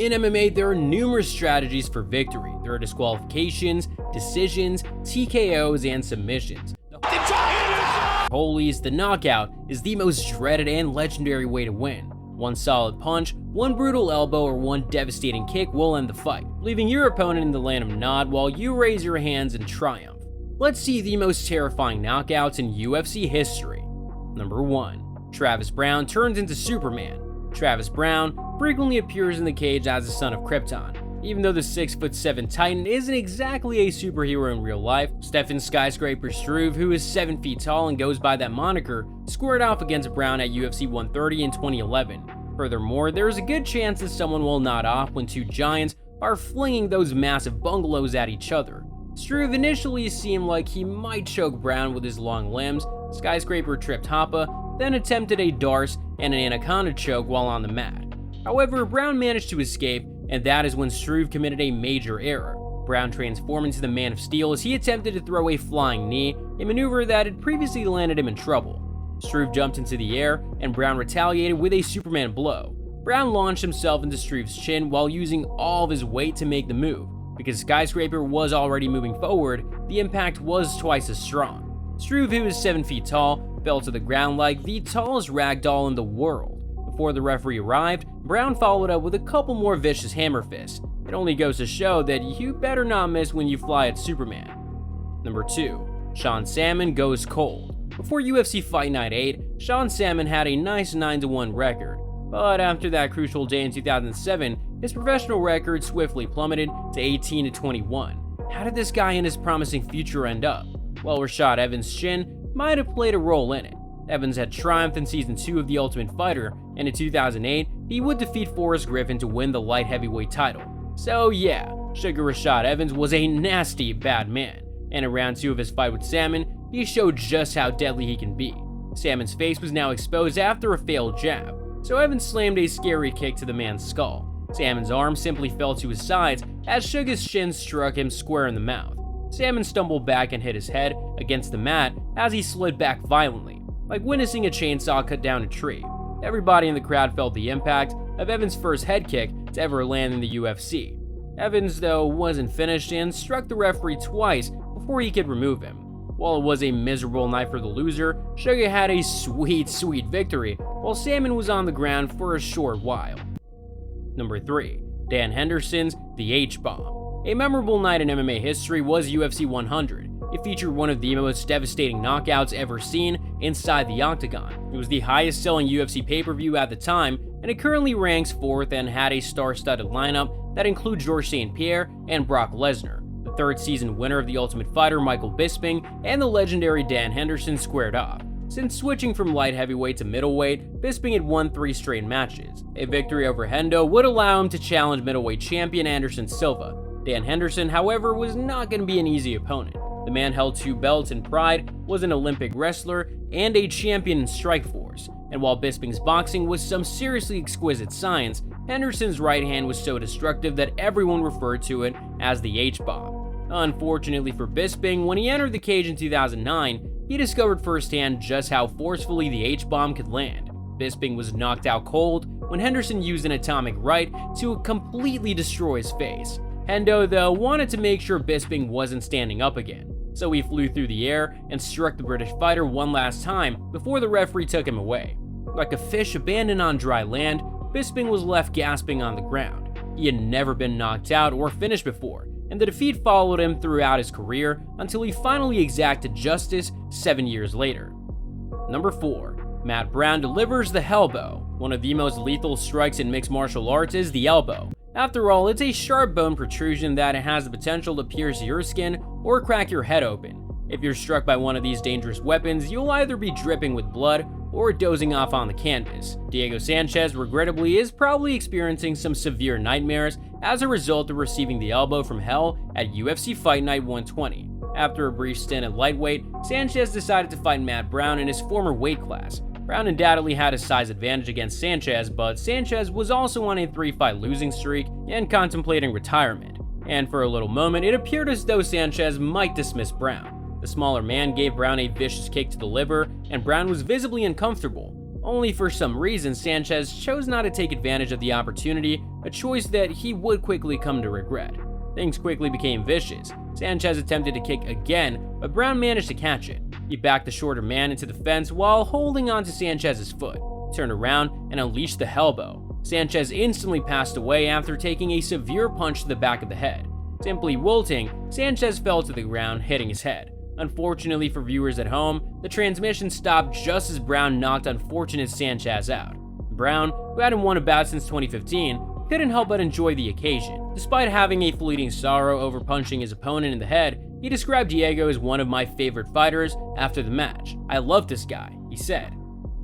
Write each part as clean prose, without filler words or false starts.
In MMA, there are numerous strategies for victory. There are disqualifications, decisions, TKOs, and submissions. Holies, the knockout, is the most dreaded and legendary way to win. One solid punch, one brutal elbow, or one devastating kick will end the fight, leaving your opponent in the land of nod while you raise your hands in triumph. Let's see the most terrifying knockouts in UFC history. Number 1. Travis Browne turns into Superman. Travis Browne frequently appears in the cage as the son of Krypton. Even though the 6'7" Titan isn't exactly a superhero in real life, Stefan Skyscraper Struve, who is 7 feet tall and goes by that moniker, squared off against Browne at UFC 130 in 2011. Furthermore, there is a good chance that someone will nod off when two giants are flinging those massive bungalows at each other. Struve initially seemed like he might choke Browne with his long limbs. Skyscraper tripped Hoppa, then attempted a Darce and an Anaconda choke while on the mat. However, Browne managed to escape, and that is when Struve committed a major error. Browne transformed into the Man of Steel as he attempted to throw a flying knee, a maneuver that had previously landed him in trouble. Struve jumped into the air, and Browne retaliated with a Superman blow. Browne launched himself into Struve's chin while using all of his weight to make the move. Because Skyscraper was already moving forward, the impact was twice as strong. Struve, who is 7 feet tall, fell to the ground like the tallest ragdoll in the world. Before the referee arrived, Browne followed up with a couple more vicious hammer fists. It only goes to show that you better not miss when you fly at Superman. Number 2. Sean Salmon goes cold. Before UFC Fight Night 8, Sean Salmon had a nice 9-1 record. But after that crucial day in 2007, his professional record swiftly plummeted to 18-21. How did this guy and his promising future end up? Well, Rashad Evans' chin might have played a role in it. Evans had triumphed in Season 2 of The Ultimate Fighter, and in 2008, he would defeat Forrest Griffin to win the light heavyweight title. So yeah, Sugar Rashad Evans was a nasty bad man, and in round 2 of his fight with Salmon, he showed just how deadly he can be. Salmon's face was now exposed after a failed jab, so Evans slammed a scary kick to the man's skull. Salmon's arm simply fell to his sides as Sugar's shin struck him square in the mouth. Salmon stumbled back and hit his head against the mat as he slid back violently, like witnessing a chainsaw cut down a tree. Everybody in the crowd felt the impact of Evans' first head kick to ever land in the UFC. Evans, though, wasn't finished and struck the referee twice before he could remove him. While it was a miserable night for the loser, Sugar had a sweet victory, while Salmon was on the ground for a short while. Number 3. Dan Henderson's the H-Bomb. A memorable night in MMA history was UFC 100. It featured one of the most devastating knockouts ever seen inside the octagon. It was the highest-selling UFC pay-per-view at the time, and it currently ranks 4th and had a star-studded lineup that includes Georges St-Pierre and Brock Lesnar. The third season winner of The Ultimate Fighter, Michael Bisping, and the legendary Dan Henderson squared off. Since switching from light heavyweight to middleweight, Bisping had won 3 straight matches. A victory over Hendo would allow him to challenge middleweight champion Anderson Silva. Dan Henderson, however, was not going to be an easy opponent. The man held 2 belts in Pride, was an Olympic wrestler, and a champion in Strikeforce. And while Bisping's boxing was some seriously exquisite science, Henderson's right hand was so destructive that everyone referred to it as the H-Bomb. Unfortunately for Bisping, when he entered the cage in 2009, he discovered firsthand just how forcefully the H-Bomb could land. Bisping was knocked out cold when Henderson used an atomic right to completely destroy his face. Hendo, though, wanted to make sure Bisping wasn't standing up again, so he flew through the air and struck the British fighter one last time before the referee took him away. Like a fish abandoned on dry land, Bisping was left gasping on the ground. He had never been knocked out or finished before, and the defeat followed him throughout his career until he finally exacted justice 7 years later. Number 4. Matt Brown delivers the elbow. One of the most lethal strikes in mixed martial arts is the elbow. After all, it's a sharp bone protrusion that has the potential to pierce your skin or crack your head open. If you're struck by one of these dangerous weapons, you'll either be dripping with blood or dozing off on the canvas. Diego Sanchez, regrettably, is probably experiencing some severe nightmares as a result of receiving the elbow from hell at UFC Fight Night 120. After a brief stint at lightweight, Sanchez decided to fight Matt Brown in his former weight class. Brown undoubtedly had a size advantage against Sanchez, but Sanchez was also on a 3-fight losing streak and contemplating retirement. And for a little moment, it appeared as though Sanchez might dismiss Brown. The smaller man gave Brown a vicious kick to the liver, and Brown was visibly uncomfortable. only for some reason Sanchez chose not to take advantage of the opportunity, a choice that he would quickly come to regret. Things quickly became vicious. Sanchez attempted to kick again, but Brown managed to catch it. He backed the shorter man into the fence while holding onto Sanchez's foot, turned around, and unleashed the elbow. Sanchez instantly passed away after taking a severe punch to the back of the head. Simply wilting, Sanchez fell to the ground, hitting his head. Unfortunately for viewers at home, the transmission stopped just as Brown knocked unfortunate Sanchez out. Brown, who hadn't won a bout since 2015, couldn't help but enjoy the occasion. Despite having a fleeting sorrow over punching his opponent in the head, he described Diego as one of my favorite fighters after the match. "I love this guy," he said.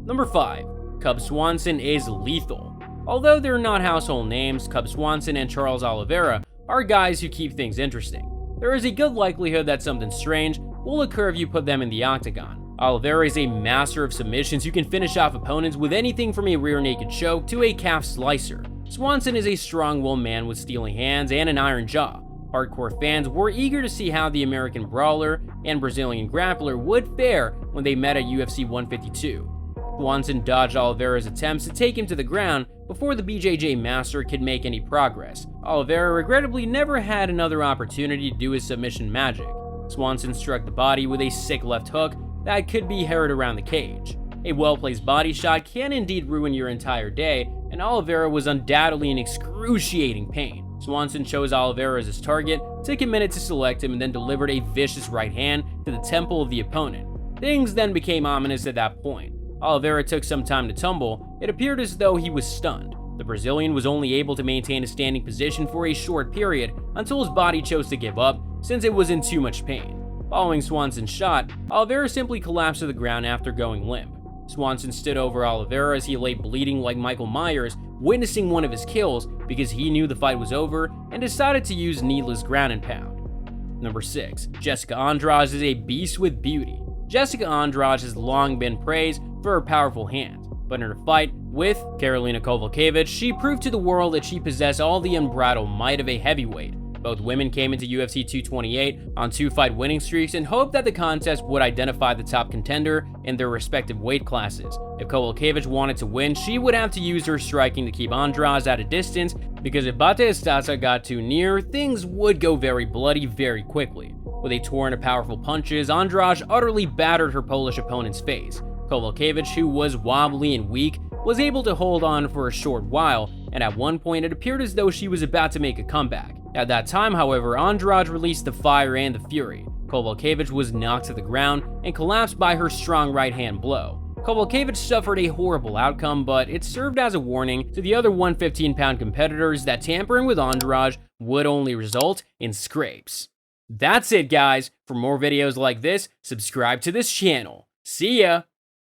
Number 5. Cub Swanson is lethal. Although they're not household names, Cub Swanson and Charles Oliveira are guys who keep things interesting. There is a good likelihood that something strange will occur if you put them in the octagon. Oliveira is a master of submissions who can finish off opponents with anything from a rear naked choke to a calf slicer. Swanson is a strong-willed man with steely hands and an iron jaw. Hardcore fans were eager to see how the American brawler and Brazilian grappler would fare when they met at UFC 152. Swanson dodged Oliveira's attempts to take him to the ground before the BJJ master could make any progress. Oliveira regrettably never had another opportunity to do his submission magic. Swanson struck the body with a sick left hook that could be heard around the cage. A well-placed body shot can indeed ruin your entire day, and Oliveira was undoubtedly in excruciating pain. Swanson chose Oliveira as his target, took a minute to select him, and then delivered a vicious right hand to the temple of the opponent. Things then became ominous at that point. Oliveira took some time to tumble. It appeared as though he was stunned. The Brazilian was only able to maintain a standing position for a short period until his body chose to give up since it was in too much pain. Following Swanson's shot, Oliveira simply collapsed to the ground after going limp. Swanson stood over Oliveira as he lay bleeding like Michael Myers, witnessing one of his kills because he knew the fight was over and decided to use needless ground and pound. Number 6. Jessica Andrade is a beast with beauty. Jessica Andrade has long been praised for her powerful hands, but in her fight with Karolina Kowalkiewicz, she proved to the world that she possessed all the unbridled might of a heavyweight. Both women came into UFC 228 on 2-fight winning streaks and hoped that the contest would identify the top contender in their respective weight classes. If Kowalkiewicz wanted to win, she would have to use her striking to keep Andrade at a distance, because if Bate Estasa got too near, things would go very bloody very quickly. With a torrent of powerful punches, Andrade utterly battered her Polish opponent's face. Kowalkiewicz, who was wobbly and weak, was able to hold on for a short while, and at one point it appeared as though she was about to make a comeback. At that time, however, Andrade released the fire and the fury. Kowalkiewicz was knocked to the ground and collapsed by her strong right-hand blow. Kowalkiewicz suffered a horrible outcome, but it served as a warning to the other 115-pound competitors that tampering with Andrade would only result in scrapes. That's it, guys. For more videos like this, subscribe to this channel. See ya!